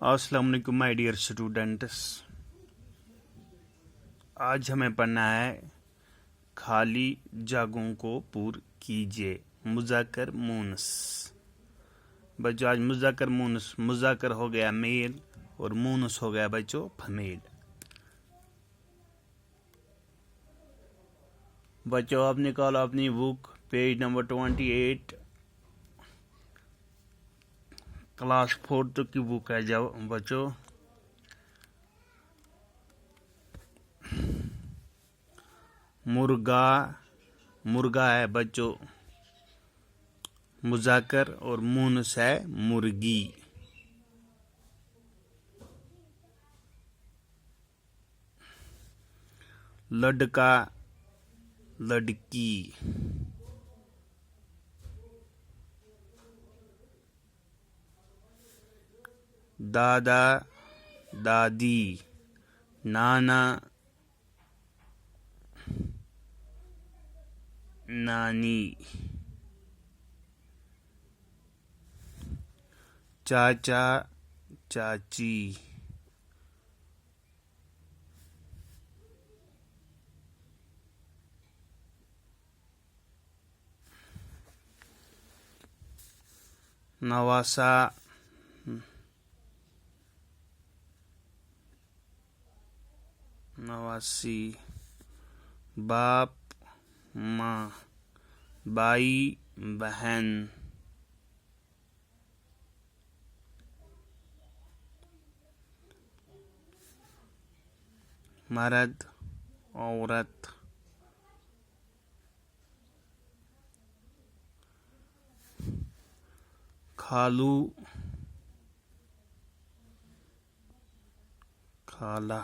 अस्सलाम वालेकुम my dear students. आज हमें पढ़ना है खाली जगहों को पूर कीजिए। मुज़क्कर मुअन्नस। बच्चों आज मुज़क्कर मुअन्नस, मुज़क्कर हो गया मेल और मुअन्नस हो गया बच्चों फीमेल। बच्चों आप निकालो अपनी बुक पेज नंबर 28, क्लास 4 की बुक है। जब बच्चों मुर्गा, मुर्गा है बच्चों मुज़क्कर और मुअन्नस है मुर्गी। लड़का, लड़की। दादा, दादी। नाना, नानी। चाचा, चाची। नवासा, नवासी। बाप, माँ। भाई, बहन। मर्द, औरत। खालू, खाला।